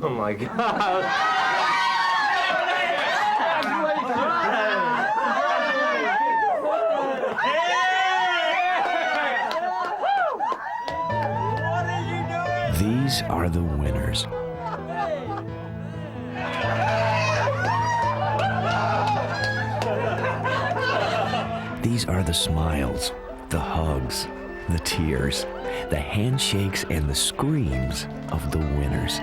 Oh my God. These are the winners. These are the smiles, the hugs, the tears, the handshakes, and the screams of the winners.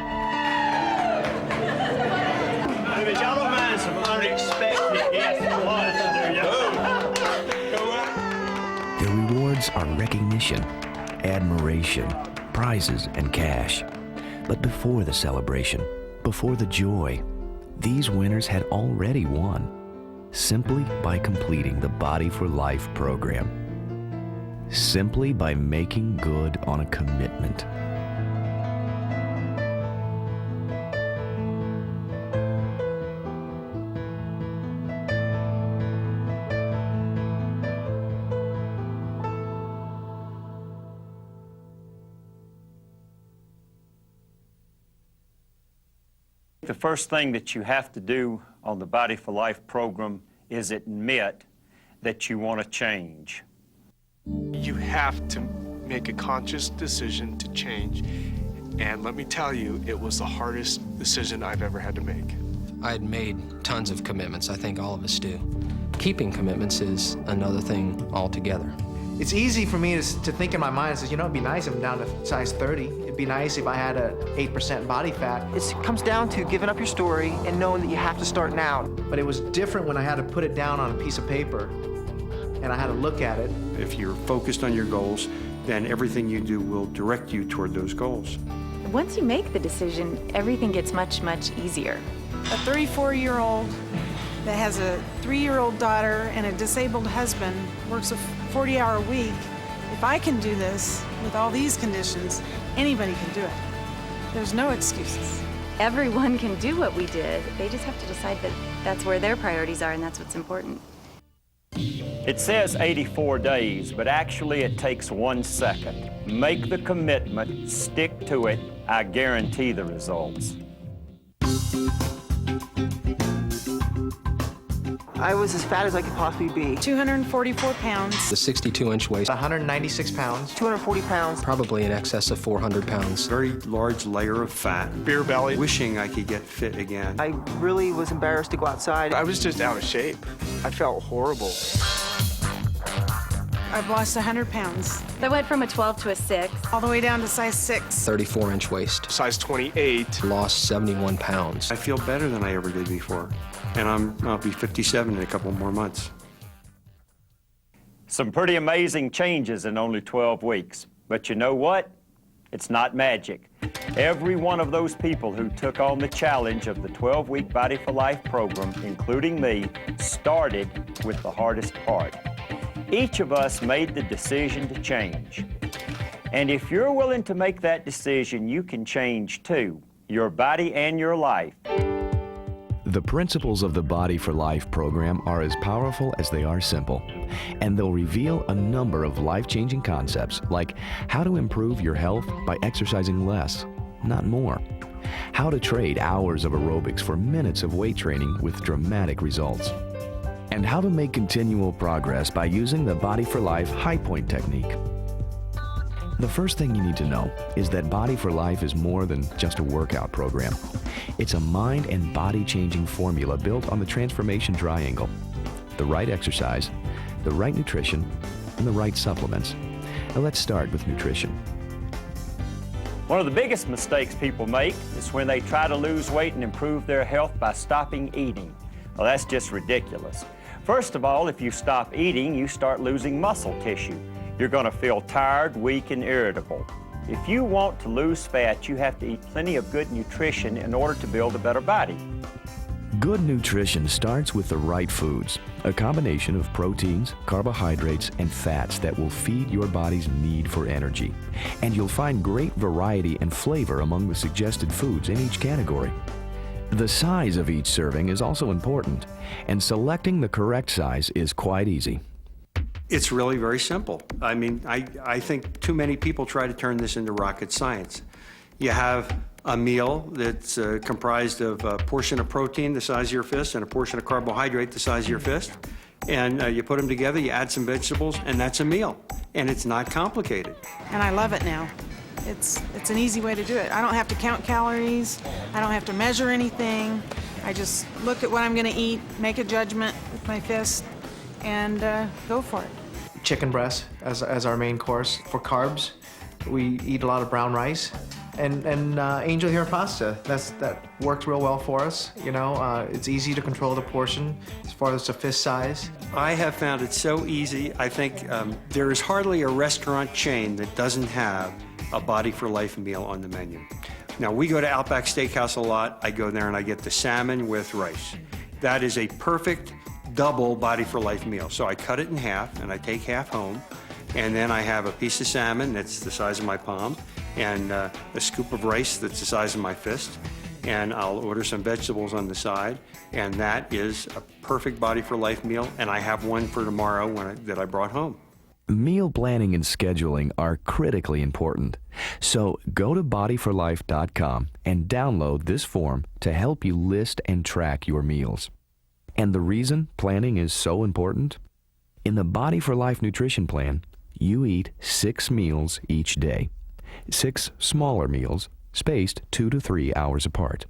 Y'all don't mind some unexpected guests for lunch, do you? Their rewards are recognition, admiration, prizes, and cash. But before the celebration, before the joy, these winners had already won, simply by completing the Body for Life program. Simply by making good on a commitment. The first thing that you have to do on the Body for Life program is admit that you want to change. You have to make a conscious decision to change. And let me tell you, it was the hardest decision I've ever had to make. I had made tons of commitments. I think all of us do. Keeping commitments is another thing altogether. It's easy for me to think in my mind, says, you know, it'd be nice if I'm down to size 30. It'd be nice if I had a 8% body fat. It comes down to giving up your story and knowing that you have to start now. But it was different when I had to put it down on a piece of paper and I had to look at it. If you're focused on your goals, then everything you do will direct you toward those goals. Once you make the decision, everything gets much, much easier. A 34-year-old that has a 3-year-old daughter and a disabled husband, works a 40-hour week. If I can do this with all these conditions, anybody can do it. There's no excuses. Everyone can do what we did. They just have to decide that that's where their priorities are and that's what's important. It says 84 days, but actually it takes 1 second. Make the commitment, stick to it. I guarantee the results. I was as fat as I could possibly be. 244 pounds. The 62-inch waist, 196 pounds. 240 pounds. probably in excess of 400 pounds. Very large layer of fat. Beer belly. Wishing I could get fit again. I really was embarrassed to go outside. I was just out of shape. I felt horrible. I've lost 100 pounds, I went from a 12 to a 6. all the way down to size 6. 34-inch waist, Size 28. lost 71 pounds. I feel better than I ever did before. And I'll be 57 in a couple more months. Some pretty amazing changes in only 12 weeks. But you know what? It's not magic. Every one of those people who took on the challenge of the 12-week Body for Life program, including me, started with the hardest part. Each of us made the decision to change. And if you're willing to make that decision, you can change too, your body and your life. The principles of the Body for Life program are as powerful as they are simple, and they'll reveal a number of life-changing concepts like how to improve your health by exercising less, not more, how to trade hours of aerobics for minutes of weight training with dramatic results, and how to make continual progress by using the Body for Life high point technique. The first thing you need to know is that Body for Life is more than just a workout program. It's a mind and body changing formula built on the transformation triangle: the right exercise, the right nutrition, and the right supplements. Now let's start with nutrition. One of the biggest mistakes people make is when they try to lose weight and improve their health by stopping eating. Well, that's just ridiculous. First of all, if you stop eating, you start losing muscle tissue. You're going to feel tired, weak, and irritable. If you want to lose fat, you have to eat plenty of good nutrition in order to build a better body. Good nutrition starts with the right foods, a combination of proteins, carbohydrates, and fats that will feed your body's need for energy. And you'll find great variety and flavor among the suggested foods in each category. The size of each serving is also important, and selecting the correct size is quite easy. It's really very simple. I mean, I think too many people try to turn this into rocket science. You have a meal that's comprised of a portion of protein the size of your fist and a portion of carbohydrate the size of your fist. And you put them together, you add some vegetables, and that's a meal. And it's not complicated. And I love it now. It's an easy way to do it. I don't have to count calories. I don't have to measure anything. I just look at what I'm going to eat, make a judgment with my fist, and go for it. Chicken breast as our main course. For carbs, we eat a lot of brown rice. And angel hair pasta, that works real well for us. You know, it's easy to control the portion as far as the fist size. I have found it so easy. I think there is hardly a restaurant chain that doesn't have a Body for Life meal on the menu. Now, we go to Outback Steakhouse a lot. I go there and I get the salmon with rice. That is a perfect double Body for Life meal. So I cut it in half and I take half home. And then I have a piece of salmon that's the size of my palm and a scoop of rice that's the size of my fist. And I'll order some vegetables on the side. And that is a perfect Body for Life meal. And I have one for tomorrow that I brought home. Meal planning and scheduling are critically important. So go to bodyforlife.com and download this form to help you list and track your meals. And the reason planning is so important? In the Body for Life nutrition plan, you eat 6 meals each day. 6 smaller meals, spaced 2 to 3 hours apart.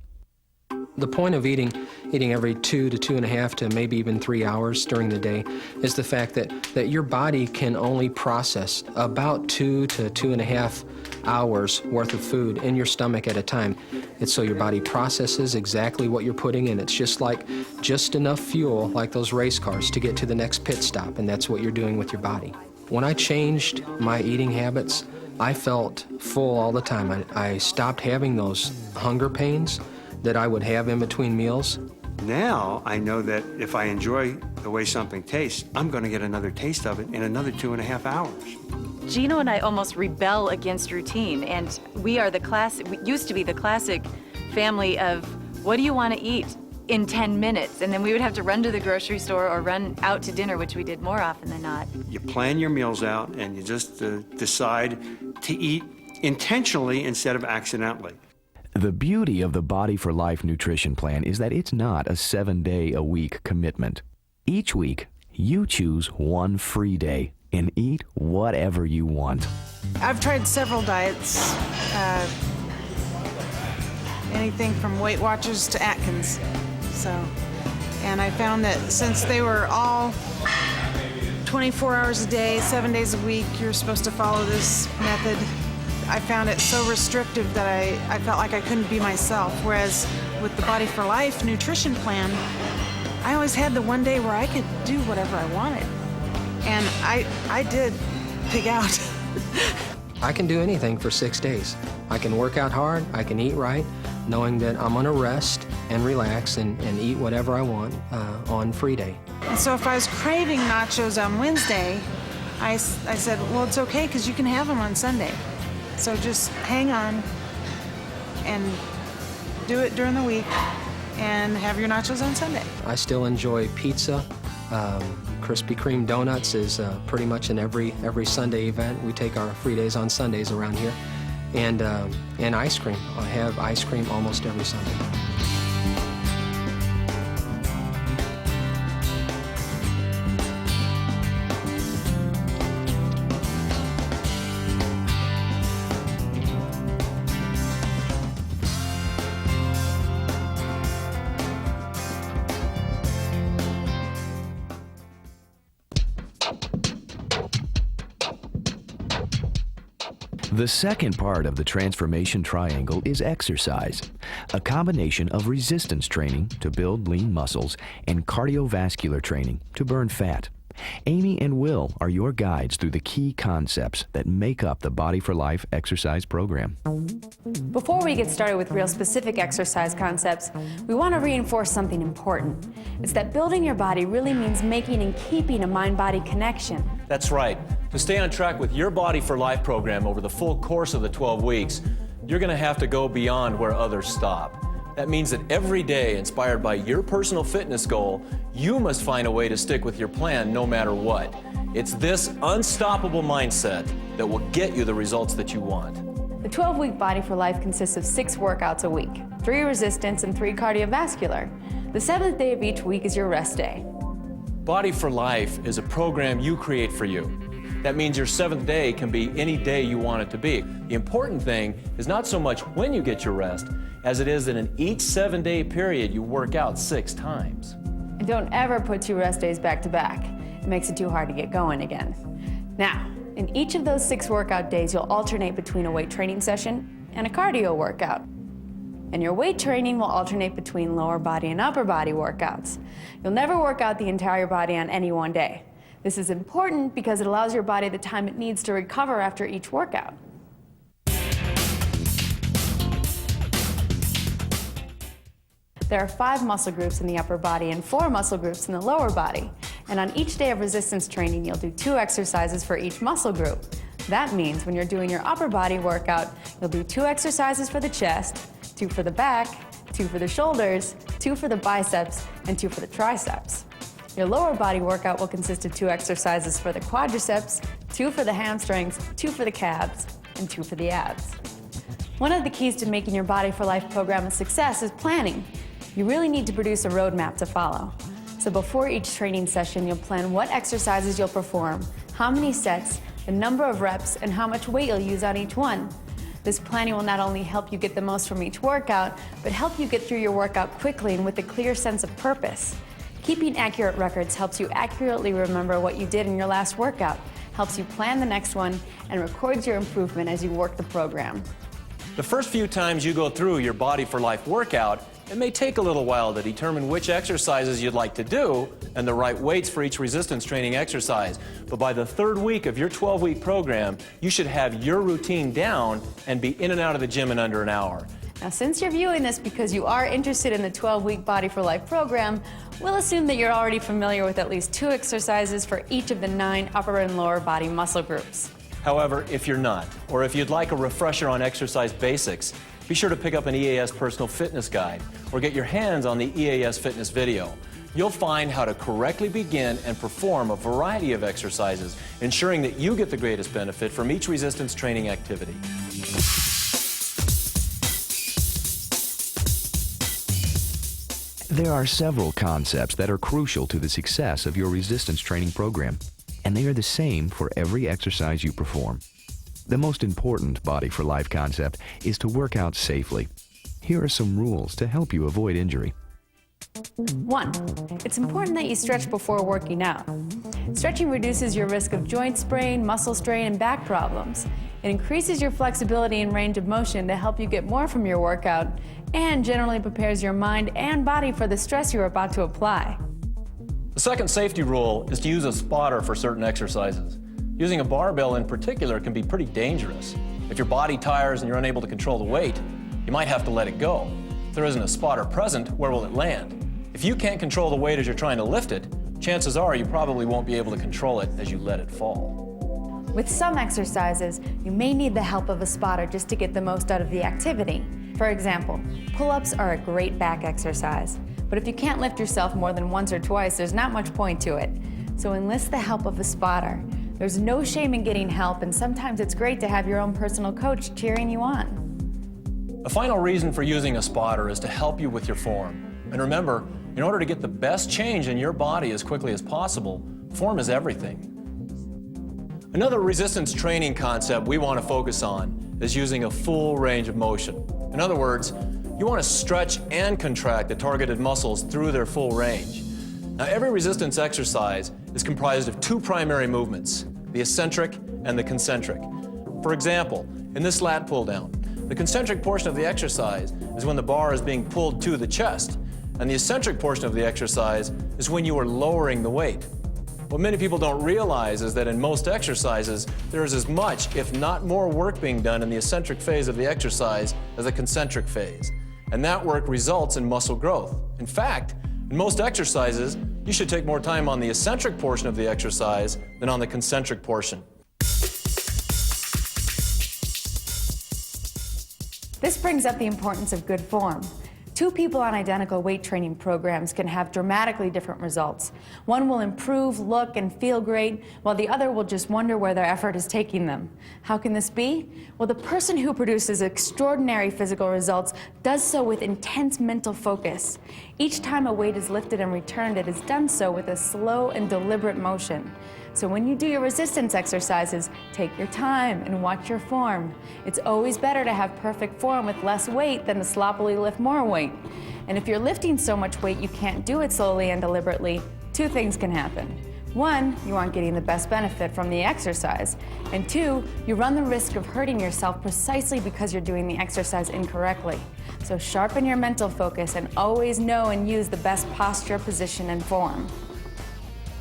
The point of eating every 2 to 2.5 to maybe even 3 hours during the day is the fact that your body can only process about 2 to 2.5 hours worth of food in your stomach at a time. It's so your body processes exactly what you're putting in. It's just enough fuel, like those race cars, to get to the next pit stop, and that's what you're doing with your body. When I changed my eating habits, I felt full all the time. I stopped having those hunger pains that I would have in between meals. Now I know that if I enjoy the way something tastes, I'm going to get another taste of it in another 2.5 hours. Gino and I almost rebel against routine, and we used to be the classic family of, what do you want to eat in 10 minutes? And then we would have to run to the grocery store or run out to dinner, which we did more often than not. You plan your meals out and you just decide to eat intentionally instead of accidentally. The beauty of the Body for Life nutrition plan is that it's not a 7-day-a-week commitment. Each week, you choose one free day and eat whatever you want. I've tried several diets, anything from Weight Watchers to Atkins. And I found that since they were all 24 hours a day, 7 days a week, you're supposed to follow this method, I found it so restrictive that I felt like I couldn't be myself. Whereas with the Body for Life nutrition plan, I always had the one day where I could do whatever I wanted. And I did pig out. I can do anything for 6 days. I can work out hard, I can eat right, knowing that I'm gonna rest and relax and eat whatever I want on free day. And so if I was craving nachos on Wednesday, I said, well, it's okay because you can have them on Sunday. So just hang on and do it during the week and have your nachos on Sunday. I still enjoy pizza. Krispy Kreme donuts is pretty much an every Sunday event. We take our free days on Sundays around here. And ice cream. I have ice cream almost every Sunday. The second part of the transformation triangle is exercise, a combination of resistance training to build lean muscles and cardiovascular training to burn fat. Amy and Will are your guides through the key concepts that make up the Body for Life exercise program. Before we get started with real specific exercise concepts, we want to reinforce something important. It's that building your body really means making and keeping a mind-body connection. That's right. To stay on track with your Body for Life program over the full course of the 12 weeks, you're going to have to go beyond where others stop. That means that every day, inspired by your personal fitness goal, you must find a way to stick with your plan no matter what. It's this unstoppable mindset that will get you the results that you want. The 12-week Body for Life consists of 6 workouts a week, 3 resistance and 3 cardiovascular. The 7th day of each week is your rest day. Body for Life is a program you create for you. That means your 7th day can be any day you want it to be. The important thing is not so much when you get your rest, as it is that in each 7-day period you work out 6 times. And don't ever put 2 rest days back to back. It makes it too hard to get going again. Now, in each of those 6 workout days, you'll alternate between a weight training session and a cardio workout. And your weight training will alternate between lower body and upper body workouts. You'll never work out the entire body on any one day. This is important because it allows your body the time it needs to recover after each workout. There are 5 muscle groups in the upper body and 4 muscle groups in the lower body. And on each day of resistance training, you'll do 2 exercises for each muscle group. That means when you're doing your upper body workout, you'll do 2 exercises for the chest, 2 for the back, 2 for the shoulders, 2 for the biceps, and 2 for the triceps. Your lower body workout will consist of 2 exercises for the quadriceps, 2 for the hamstrings, 2 for the calves, and 2 for the abs. One of the keys to making your Body for Life program a success is planning. You really need to produce a roadmap to follow. So before each training session, you'll plan what exercises you'll perform, how many sets, the number of reps, and how much weight you'll use on each one. This planning will not only help you get the most from each workout, but help you get through your workout quickly and with a clear sense of purpose. Keeping accurate records helps you accurately remember what you did in your last workout, helps you plan the next one, and records your improvement as you work the program. The first few times you go through your Body for Life workout, it may take a little while to determine which exercises you'd like to do and the right weights for each resistance training exercise. But by the 3rd week of your 12-week program, you should have your routine down and be in and out of the gym in under an hour. Now, since you're viewing this because you are interested in the 12-week Body for Life program, we'll assume that you're already familiar with at least 2 exercises for each of the 9 upper and lower body muscle groups. However, if you're not, or if you'd like a refresher on exercise basics, be sure to pick up an EAS personal fitness guide or get your hands on the EAS fitness video. You'll find how to correctly begin and perform a variety of exercises, ensuring that you get the greatest benefit from each resistance training activity. There are several concepts that are crucial to the success of your resistance training program, and they are the same for every exercise you perform. The most important Body for Life concept is to work out safely. Here are some rules to help you avoid injury. 1. It's important that you stretch before working out. Stretching reduces your risk of joint sprain, muscle strain, and back problems. It increases your flexibility and range of motion to help you get more from your workout and generally prepares your mind and body for the stress you're about to apply. The second safety rule is to use a spotter for certain exercises. Using a barbell in particular can be pretty dangerous. If your body tires and you're unable to control the weight, you might have to let it go. If there isn't a spotter present, where will it land? If you can't control the weight as you're trying to lift it, chances are you probably won't be able to control it as you let it fall. With some exercises, you may need the help of a spotter just to get the most out of the activity. For example, pull-ups are a great back exercise, but if you can't lift yourself more than once or twice, there's not much point to it. So enlist the help of a spotter. There's no shame in getting help, and sometimes it's great to have your own personal coach cheering you on. A final reason for using a spotter is to help you with your form. And remember, in order to get the best change in your body as quickly as possible, form is everything. Another resistance training concept we want to focus on is using a full range of motion. In other words, you want to stretch and contract the targeted muscles through their full range. Now, every resistance exercise is comprised of 2 primary movements, the eccentric and the concentric. For example, in this lat pull down, the concentric portion of the exercise is when the bar is being pulled to the chest, and the eccentric portion of the exercise is when you are lowering the weight. What many people don't realize is that in most exercises, there is as much, if not more, work being done in the eccentric phase of the exercise as the concentric phase. And that work results in muscle growth. In fact, in most exercises, you should take more time on the eccentric portion of the exercise than on the concentric portion. This brings up the importance of good form. Two people on identical weight training programs can have dramatically different results. One will improve, look, and feel great, while the other will just wonder where their effort is taking them. How can this be? Well, the person who produces extraordinary physical results does so with intense mental focus. Each time a weight is lifted and returned, it is done so with a slow and deliberate motion. So when you do your resistance exercises, take your time and watch your form. It's always better to have perfect form with less weight than to sloppily lift more weight. And if you're lifting so much weight you can't do it slowly and deliberately, two things can happen. One, you aren't getting the best benefit from the exercise. And two, you run the risk of hurting yourself precisely because you're doing the exercise incorrectly. So sharpen your mental focus and always know and use the best posture, position, and form.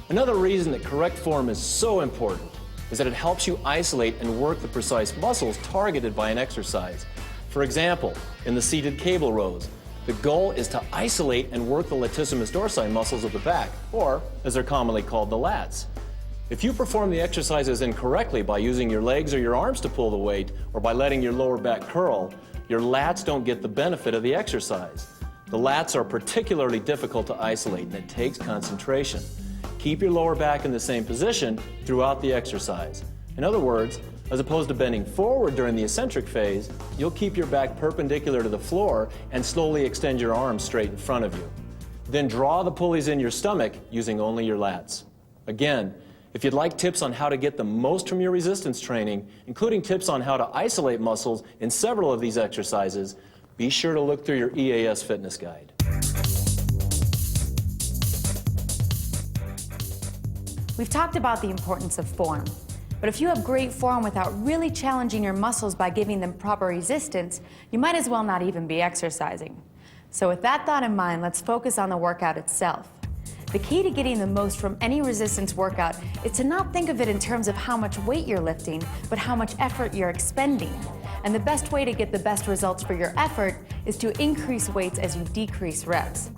Another reason that correct form is so important is that it helps you isolate and work the precise muscles targeted by an exercise. For example, in the seated cable rows, the goal is to isolate and work the latissimus dorsi muscles of the back, or as they're commonly called, the lats. If you perform the exercises incorrectly by using your legs or your arms to pull the weight, or by letting your lower back curl, your lats don't get the benefit of the exercise. The lats are particularly difficult to isolate, and it takes concentration. Keep your lower back in the same position throughout the exercise. In other words, as opposed to bending forward during the eccentric phase, you'll keep your back perpendicular to the floor and slowly extend your arms straight in front of you. Then draw the pulleys in your stomach using only your lats. Again, if you'd like tips on how to get the most from your resistance training, including tips on how to isolate muscles in several of these exercises, be sure to look through your EAS fitness guide. We've talked about the importance of form, but if you have great form without really challenging your muscles by giving them proper resistance, you might as well not even be exercising. So with that thought in mind, let's focus on the workout itself. The key to getting the most from any resistance workout is to not think of it in terms of how much weight you're lifting, but how much effort you're expending. And the best way to get the best results for your effort is to increase weights as you decrease reps.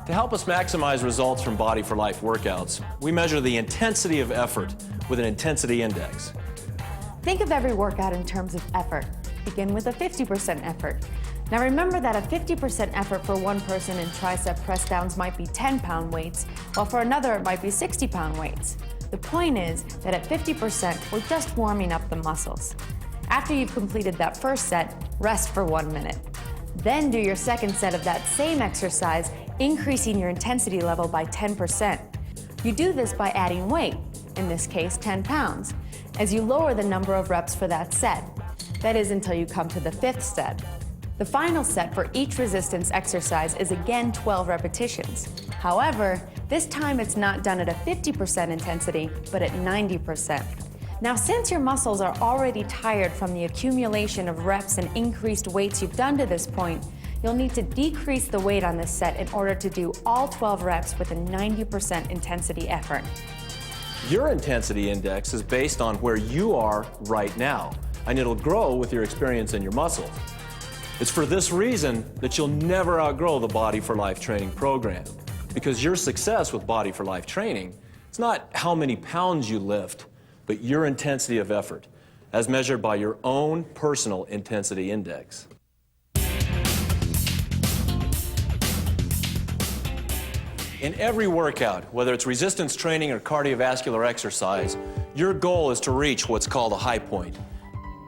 To help us maximize results from Body for Life workouts, we measure the intensity of effort with an intensity index. Think of every workout in terms of effort. Begin with a 50% effort. Now remember that a 50% effort for one person in tricep press downs might be 10-pound weights, while for another it might be 60-pound weights. The point is that at 50%, we're just warming up the muscles. After you've completed that first set, rest for 1 minute. Then do your second set of that same exercise, increasing your intensity level by 10%. You do this by adding weight, in this case 10 pounds, as you lower the number of reps for that set. That is until you come to the fifth set. The final set for each resistance exercise is again 12 repetitions. However, this time it's not done at a 50% intensity, but at 90%. Now, since your muscles are already tired from the accumulation of reps and increased weights you've done to this point, you'll need to decrease the weight on this set in order to do all 12 reps with a 90% intensity effort. Your intensity index is based on where you are right now, and it'll grow with your experience in your muscle. It's for this reason that you'll never outgrow the Body for Life training program, because your success with Body for Life training is not how many pounds you lift, but your intensity of effort, as measured by your own personal intensity index. In every workout, whether it's resistance training or cardiovascular exercise, your goal is to reach what's called a high point.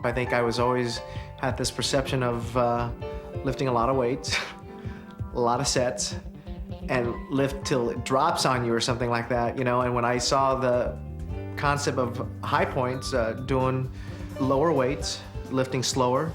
I think I was always had this perception of lifting a lot of weights, a lot of sets, and lift till it drops on you or something like that, you know. And when I saw the concept of high points, doing lower weights, lifting slower,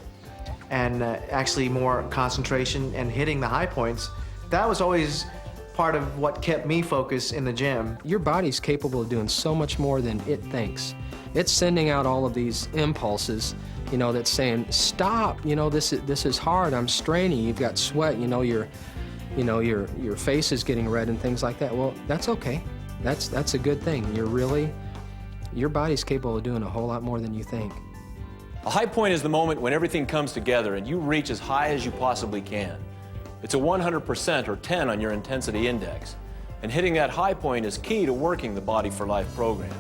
and actually more concentration and hitting the high points, that was always part of what kept me focused in the gym. Your body's capable of doing so much more than it thinks. It's sending out all of these impulses, you know, that's saying, stop, you know, this is hard, I'm straining, you've got sweat, you know, your face is getting red and things like that. Well, that's okay. That's a good thing. Your body's capable of doing a whole lot more than you think. A high point is the moment when everything comes together and you reach as high as you possibly can. It's a 100% or 10 on your intensity index. And hitting that high point is key to working the Body for Life program.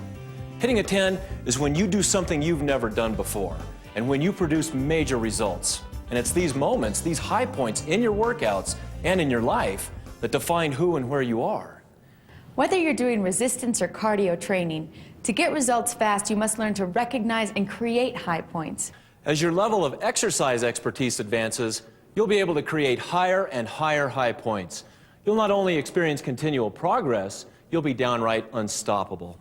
Hitting a 10 is when you do something you've never done before, and when you produce major results. And it's these moments, these high points in your workouts and in your life that define who and where you are. Whether you're doing resistance or cardio training, to get results fast, you must learn to recognize and create high points. As your level of exercise expertise advances, you'll be able to create higher and higher high points. You'll not only experience continual progress, you'll be downright unstoppable.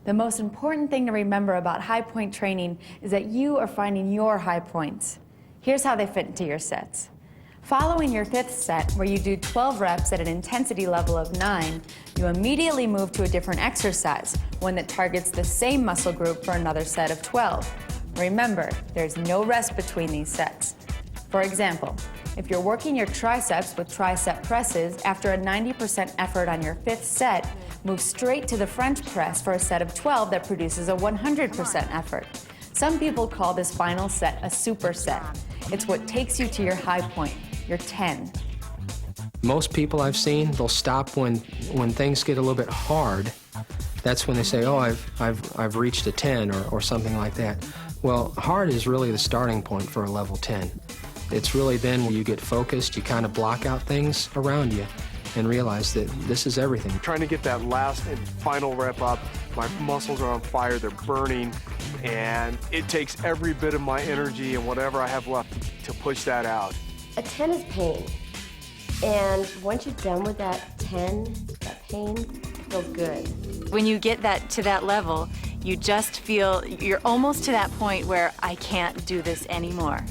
The most important thing to remember about high point training is that you are finding your high points. Here's how they fit into your sets. Following your 5th set, where you do 12 reps at an intensity level of 9, you immediately move to a different exercise, one that targets the same muscle group for another set of 12. Remember, there's no rest between these sets. For example, if you're working your triceps with tricep presses, after a 90% effort on your 5th set, move straight to the French press for a set of 12 that produces a 100% effort. Some people call this final set a superset. It's what takes you to your high point, your 10. Most people I've seen, they'll stop when things get a little bit hard. That's when they say, oh, I've reached a 10 or something like that. Well, hard is really the starting point for a level 10. It's really then when you get focused, you kind of block out things around you and realize that this is everything. Trying to get that last and final rep up, my muscles are on fire, they're burning, and it takes every bit of my energy and whatever I have left to push that out. A 10 is pain, and once you're done with that 10, that pain feels good. When you get to that level, you just feel, you're almost to that point where I can't do this anymore.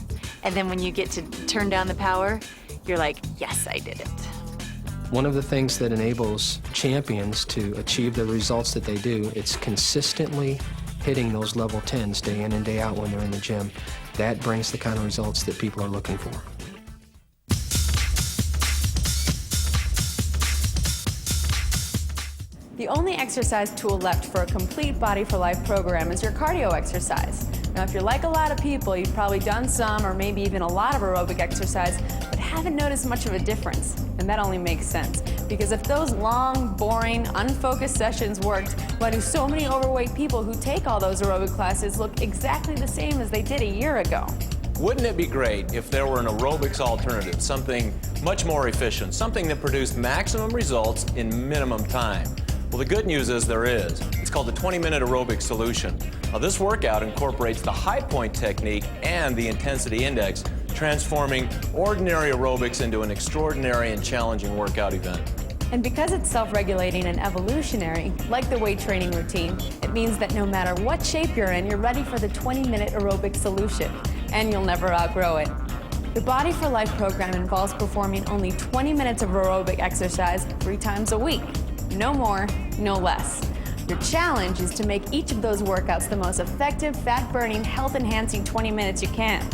And then when you get to turn down the power, you're like, yes, I did it. One of the things that enables champions to achieve the results that they do, it's consistently hitting those level 10s day in and day out when they're in the gym. That brings the kind of results that people are looking for. The only exercise tool left for a complete Body for Life program is your cardio exercise. Now, if you're like a lot of people, you've probably done some or maybe even a lot of aerobic exercise, but haven't noticed much of a difference. And that only makes sense, because if those long, boring, unfocused sessions worked, why do so many overweight people who take all those aerobic classes look exactly the same as they did a year ago? Wouldn't it be great if there were an aerobics alternative, something much more efficient, something that produced maximum results in minimum time? Well, the good news is there is. It's called the 20-minute aerobic solution. Now, this workout incorporates the high point technique and the intensity index, transforming ordinary aerobics into an extraordinary and challenging workout event. And because it's self-regulating and evolutionary, like the weight training routine, it means that no matter what shape you're in, you're ready for the 20-minute aerobic solution, and you'll never outgrow it. The Body for Life program involves performing only 20 minutes of aerobic exercise 3 times a week. No more, no less. Your challenge is to make each of those workouts the most effective, fat-burning, health-enhancing 20 minutes you can.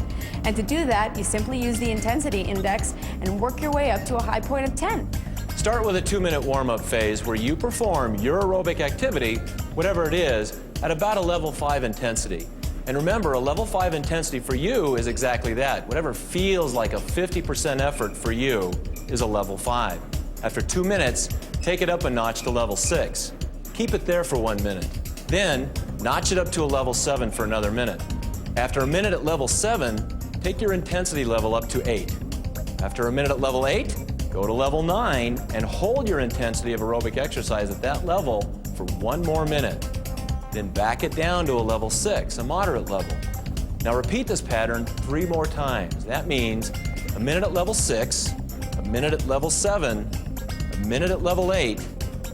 And to do that, you simply use the intensity index and work your way up to a high point of 10. Start with a 2-minute warm-up phase where you perform your aerobic activity, whatever it is, at about a level 5 intensity. And remember, a level 5 intensity for you is exactly that. Whatever feels like a 50% effort for you is a level 5. After 2 minutes, take it up a notch to level 6. Keep it there for 1 minute. Then, notch it up to a level 7 for another minute. After a minute at level 7, take your intensity level up to 8. After a minute at level 8, go to level 9 and hold your intensity of aerobic exercise at that level for 1 more minute. Then back it down to a level 6, a moderate level. Now repeat this pattern 3 more times. That means a minute at level 6, a minute at level 7, a minute at level 8,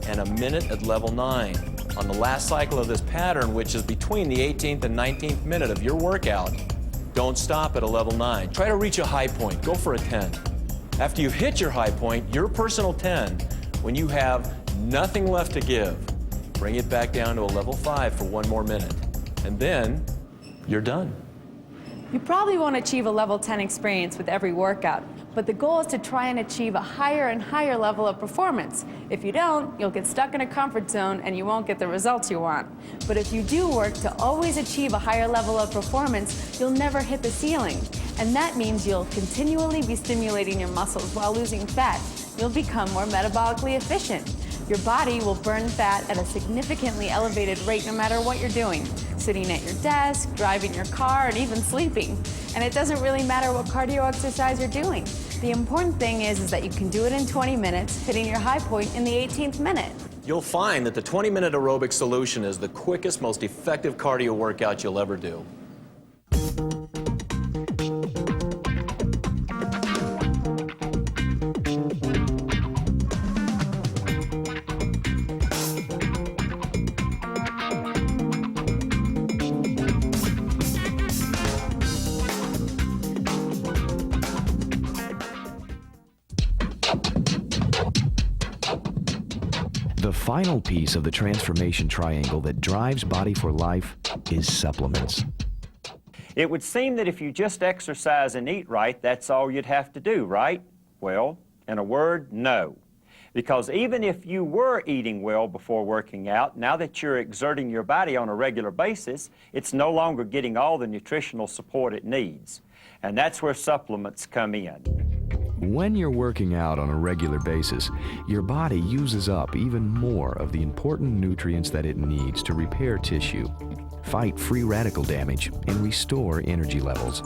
and a minute at level 9. On the last cycle of this pattern, which is between the 18th and 19th minute of your workout, don't stop at a level 9. Try to reach a high point. Go for a 10. After you've hit your high point, your personal 10, when you have nothing left to give, bring it back down to a level 5 for 1 more minute. And then you're done. You probably won't achieve a level 10 experience with every workout, but the goal is to try and achieve a higher and higher level of performance. If you don't, you'll get stuck in a comfort zone and you won't get the results you want. But if you do work to always achieve a higher level of performance, you'll never hit the ceiling. And that means you'll continually be stimulating your muscles while losing fat. You'll become more metabolically efficient. Your body will burn fat at a significantly elevated rate no matter what you're doing. sitting at your desk, driving your car, and even sleeping. And it doesn't really matter what cardio exercise you're doing. The important thing is that you can do it in 20 minutes, hitting your high point in the 18th minute. You'll find that the 20-minute aerobic solution is the quickest, most effective cardio workout you'll ever do. The final piece of the transformation triangle that drives Body for Life is supplements. It would seem that if you just exercise and eat right, that's all you'd have to do, right? Well, in a word, no. Because even if you were eating well before working out, now that you're exerting your body on a regular basis, it's no longer getting all the nutritional support it needs. And that's where supplements come in. When you're working out on a regular basis, your body uses up even more of the important nutrients that it needs to repair tissue, fight free radical damage, and restore energy levels.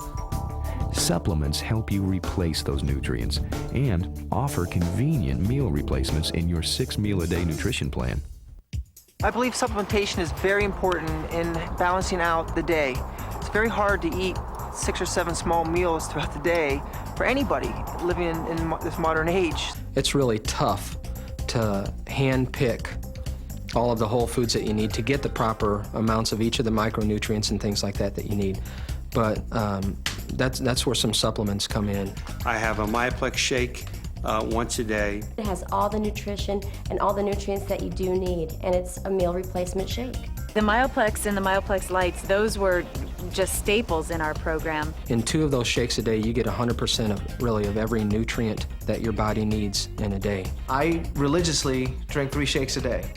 Supplements help you replace those nutrients and offer convenient meal replacements in your 6-meal-a-day nutrition plan. I believe supplementation is very important in balancing out the day. It's very hard to eat 6 or 7 small meals throughout the day for anybody living in this modern age. It's really tough to hand pick all of the whole foods that you need to get the proper amounts of each of the micronutrients and things like that that you need. But that's where some supplements come in. I have a Myoplex shake once a day. It has all the nutrition and all the nutrients that you do need, and it's a meal replacement shake. The Myoplex and the Myoplex Lights, those were just staples in our program. In 2 of those shakes a day, you get 100% of every nutrient that your body needs in a day. I religiously drink 3 shakes a day.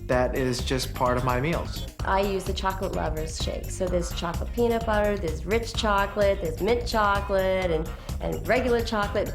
That is just part of my meals. I use the chocolate lovers shake. So there's chocolate peanut butter, there's rich chocolate, there's mint chocolate, and regular chocolate.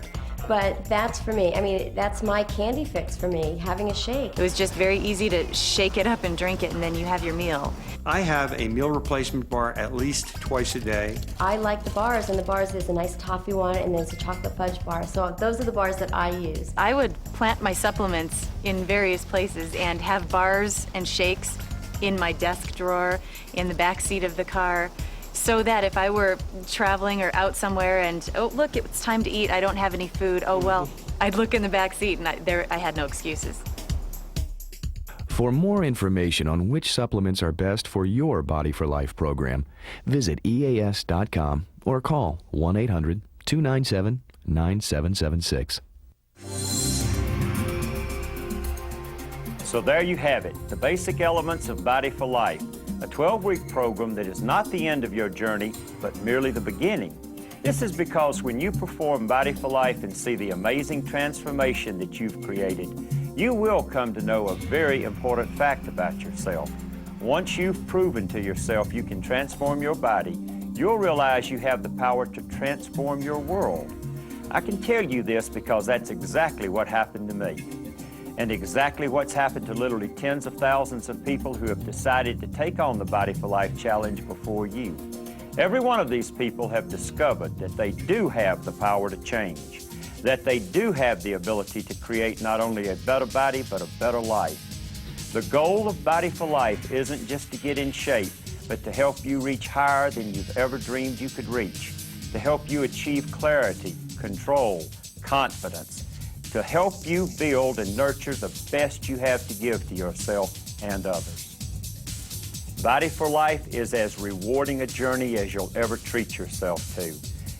But that's for me. I mean, that's my candy fix for me, having a shake. It was just very easy to shake it up and drink it, and then you have your meal. I have a meal replacement bar at least twice a day. I like the bars, and the bars, there's a nice toffee one, and there's a chocolate fudge bar. So those are the bars that I use. I would plant my supplements in various places and have bars and shakes in my desk drawer, in the back seat of the car, so that if I were traveling or out somewhere and, oh, look, it's time to eat, I don't have any food, oh, well, I'd look in the back seat and I had no excuses. For more information on which supplements are best for your Body for Life program, visit EAS.com or call 1-800-297-9776. So there you have it, the basic elements of Body for Life. A 12-week program that is not the end of your journey, but merely the beginning. This is because when you perform Body for Life and see the amazing transformation that you've created, you will come to know a very important fact about yourself. Once you've proven to yourself you can transform your body, you'll realize you have the power to transform your world. I can tell you this because that's exactly what happened to me. And exactly what's happened to literally tens of thousands of people who have decided to take on the Body for Life challenge before you. Every one of these people have discovered that they do have the power to change, that they do have the ability to create not only a better body, but a better life. The goal of Body for Life isn't just to get in shape, but to help you reach higher than you've ever dreamed you could reach, to help you achieve clarity, control, confidence, to help you build and nurture the best you have to give to yourself and others. Body for Life is as rewarding a journey as you'll ever treat yourself to.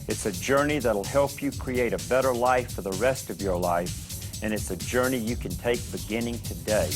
It's a journey that'll help you create a better life for the rest of your life, and it's a journey you can take beginning today.